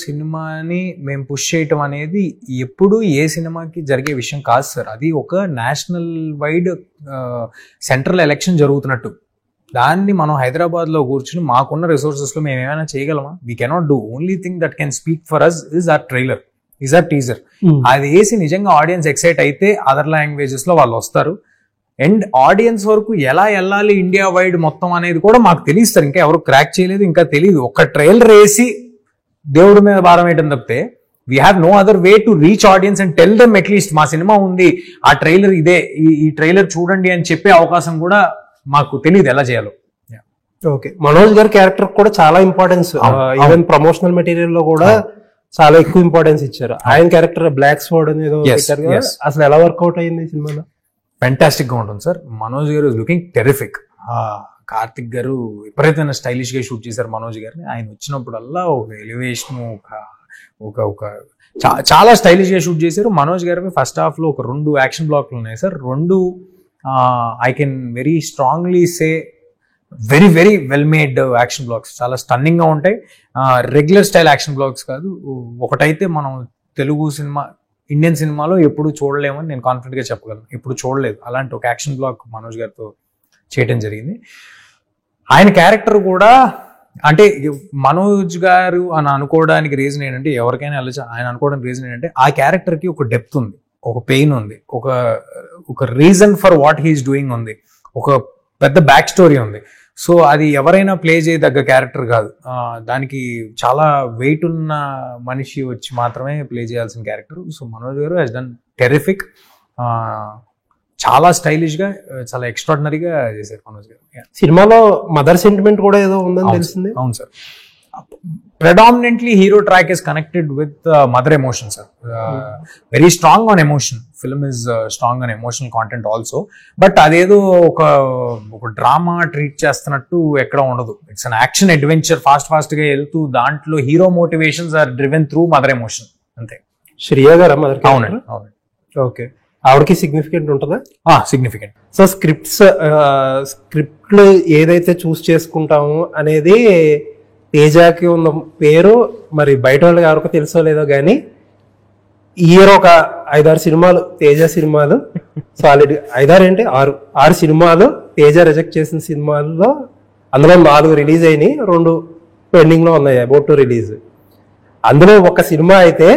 సినిమాని మేము పుష్ చేయటం అనేది ఎప్పుడు ఏ సినిమాకి జరిగే విషయం కాదు సార్. అది ఒక నేషనల్ వైడ్ సెంట్రల్ ఎలక్షన్ జరుగుతున్నట్టు. దాన్ని మనం హైదరాబాద్లో కూర్చుని మాకున్న రిసోర్సెస్లో మేము ఏమైనా చేయగలమా? We cannot do. Only thing that can speak for us is our trailer, is our teaser. అది వేసి నిజంగా ఆడియన్స్ ఎక్సైట్ అయితే అదర్ లాంగ్వేజెస్లో వాళ్ళు వస్తారు. అండ్ ఆడియన్స్ వరకు ఎలా వెళ్ళాలి ఇండియా వైడ్ మొత్తం అనేది కూడా మాకు తెలియదు సార్. ఇంకా ఎవరు క్రాక్ చేయలేదు, ఇంకా తెలియదు. ఒక ట్రైలర్ వేసి దేవుడి మీద భారం వేయడం తప్పితే we have no other way to reach audience and tell them at least మా సినిమా ఉంది, ఆ ట్రైలర్ ఇదే, ఈ ట్రైలర్ చూడండి అని చెప్పే అవకాశం కూడా మాకు తెలియదు ఎలా చేయాలో. ఓకే, మనోజ్ గారి క్యారెక్టర్ కూడా చాలా ఇంపార్టెన్స్, ఈవెన్ ప్రమోషనల్ మెటీరియల్ లో కూడా చాలా ఎక్కువ ఇంపార్టెన్స్ ఇచ్చారు. ఆయన క్యారెక్టర్ బ్లాక్ స్వార్డ్ అనేది అసలు ఎలా వర్కౌట్ అయింది సినిమాలో? ఫెంటాస్టిక్ గా ఉంటుంది సార్. మనోజ్ గారు ఇస్ లుకింగ్ టెరిఫిక్. కార్తిక్ గారు విపరీతమైన స్టైలిష్ గా షూట్ చేశారు మనోజ్ గారిని. ఆయన వచ్చినప్పుడల్లా ఒక ఎలివేషన్, ఒక చాలా స్టైలిష్ గా షూట్ చేశారు. మనోజ్ గారికి ఫస్ట్ హాఫ్ లో ఒక 2 యాక్షన్ బ్లాక్లు ఉన్నాయి sir. 2 I can very strongly say very very well made action blocks. చాలా స్టన్నింగ్ గా ఉంటాయి. రెగ్యులర్ స్టైల్ యాక్షన్ బ్లాక్స్ కాదు. ఒకటైతే మనం తెలుగు సినిమా, ఇండియన్ సినిమాలో ఎప్పుడు చూడలేమని నేను కాన్ఫిడెంట్ గా చెప్పగలను. ఎప్పుడు చూడలేదు అలాంటి ఒక యాక్షన్ బ్లాక్ మనోజ్ గారితో చేయడం జరిగింది. ఆయన క్యారెక్టర్ కూడా అంటే మనోజ్ గారు అని అనుకోవడానికి రీజన్ ఏంటంటే, ఎవరికైనా వెళ్ళచ్చు ఆయన అనుకోవడానికి రీజన్ ఏంటంటే, ఆ క్యారెక్టర్కి ఒక డెప్త్ ఉంది, ఒక పెయిన్ ఉంది, ఒక reason for what he is doing ఉంది, ఒక పెద్ద బ్యాక్ స్టోరీ ఉంది. సో అది ఎవరైనా ప్లే చేయదగ్గ క్యారెక్టర్ కాదు. దానికి చాలా వెయిట్ ఉన్న మనిషి వచ్చి మాత్రమే ప్లే చేయాల్సిన క్యారెక్టర్. సో మనోజ్ గారు హెస్ డన్ టెరిఫిక్. చాలా స్టైలిష్ గా, చాలా ఎక్స్ట్రాడినరీగా చేశారు మనోజ్ గారు. సినిమాలో మదర్ సెంటిమెంట్ కూడా ఏదో ఉందని తెలిసింది. అవును sir, predominantly hero track is connected with mother emotion sir. Very strong on emotion. Film is strong on emotional content also, but adedo oka drama treat chestunnattu ekkada undadu. It's an action adventure, fast ga eltu dantlo hero motivations are driven through mother emotion ante. Shriya గారు mother అవును. Okay, ఆవిడకి significant ఉంటుందా? Significant. So స్క్రిప్ట్లు ఏదైతే చూస్ చేసుకుంటాము అనేది తేజాకి ఉన్న పేరు మరి బయట వాళ్ళకి ఎవరికి తెలుసో లేదో కానీ ఇయర్ ఒక 5-6 సినిమాలు తేజ సినిమాలు సాలిడ్ 5-6 ఏంటి 6 సినిమాలు తేజ రిజెక్ట్ చేసిన సినిమాల్లో అందులో 4 రిలీజ్ అయినాయి, 2 పెండింగ్ లో ఉన్నాయి అబౌట్ టు రిలీజ్. అందులో ఒక సినిమా అయితే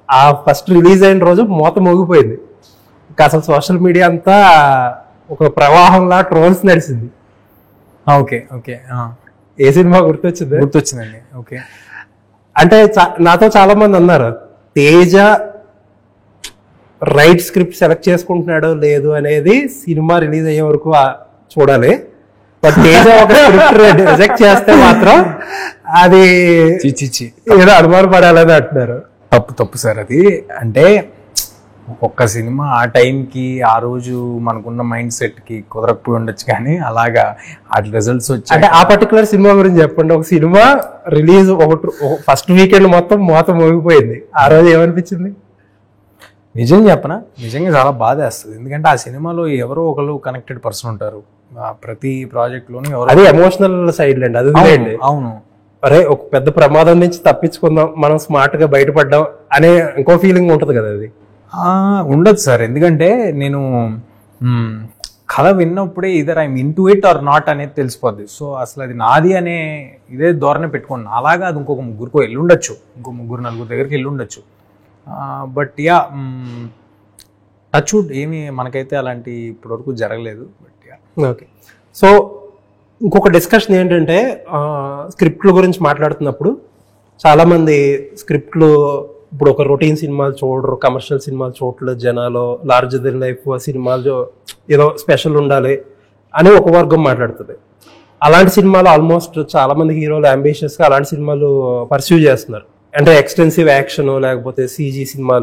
ఆ ఫస్ట్ రిలీజ్ అయిన రోజు మోత మోగిపోయింది. ఇంకా అసలు సోషల్ మీడియా అంతా ఒక ప్రవాహంలా ట్రోల్స్ నడిచింది. ఓకే ఓకే, ఏ సినిమా గుర్తొచ్చిందండి? ఓకే, అంటే నాతో చాలా మంది అన్నారు తేజ రైట్ స్క్రిప్ట్ సెలెక్ట్ చేసుకుంటున్నాడో లేదు అనేది సినిమా రిలీజ్ అయ్యే వరకు చూడాలి. బట్ తేజ ఒక స్క్రిప్ట్ రిజెక్ట్ చేస్తే మాత్రం అది ఏదో అనుమానం పడాలని అంటున్నారు. తప్పు సార్ అది. అంటే ఒక్క సినిమా ఆ టైంకి ఆ రోజు మనకున్న మైండ్ సెట్ కి కుదరకపోయి ఉండొచ్చు, కానీ అలాగా ఆ రిజల్ట్స్ వచ్చాయి. అంటే ఆ పర్టికులర్ సినిమా గురించి చెప్పండి. ఒక సినిమా రిలీజ్ ఫస్ట్ వీకెండ్ మొత్తం మోత మోగిపోయింది, ఆ రోజు ఏమనిపించింది? నిజం చెప్పనా, నిజంగా చాలా బాధ వేస్తుంది. ఎందుకంటే ఆ సినిమాలో ఎవరో ఒకరు కనెక్టెడ్ పర్సన్ ఉంటారు ప్రతి ప్రాజెక్ట్ లోని. అది ఎమోషనల్ సైడ్ లేండి, అది అవును. అరే ఒక పెద్ద ప్రమాదం నుంచి తప్పించుకుందాం, మనం స్మార్ట్ గా బయటపడ్డాం అనే ఇంకో ఫీలింగ్ ఉంటది కదా. అది ఉండదు సార్, ఎందుకంటే నేను కథ విన్నప్పుడే either I'm into it or not అనేది తెలిసిపోద్ది. సో అసలు అది నాది అనే ఇదే ధోరణి పెట్టుకోండి. అలాగా అది ఇంకొక ముగ్గురికో వెళ్ళుండొచ్చు, ఇంకో 3-4 దగ్గరికి వెళ్ళుండొచ్చు. బట్ యా, టచ్వుడ్ ఏమి మనకైతే అలాంటి ఇప్పటివరకు జరగలేదు. But yeah. ఓకే, సో ఇంకొక డిస్కషన్ ఏంటంటే స్క్రిప్ట్ల గురించి మాట్లాడుతున్నప్పుడు చాలామంది స్క్రిప్ట్లు ఇప్పుడు ఒక రొటీన్ సినిమాలు చూడరు, కమర్షియల్ సినిమాలు చూడలేదు జనాలు, లార్జర్ దెన్ లైఫ్ సినిమాలు ఏదో స్పెషల్ ఉండాలి అని ఒక వర్గం మాట్లాడుతుంది. అలాంటి సినిమాలు ఆల్మోస్ట్ చాలా మంది హీరోలు అంబిషియస్గా అలాంటి సినిమాలు పర్స్యూ చేస్తున్నారు. అంటే ఎక్స్టెన్సివ్ యాక్షన్ లేకపోతే CG సినిమాలు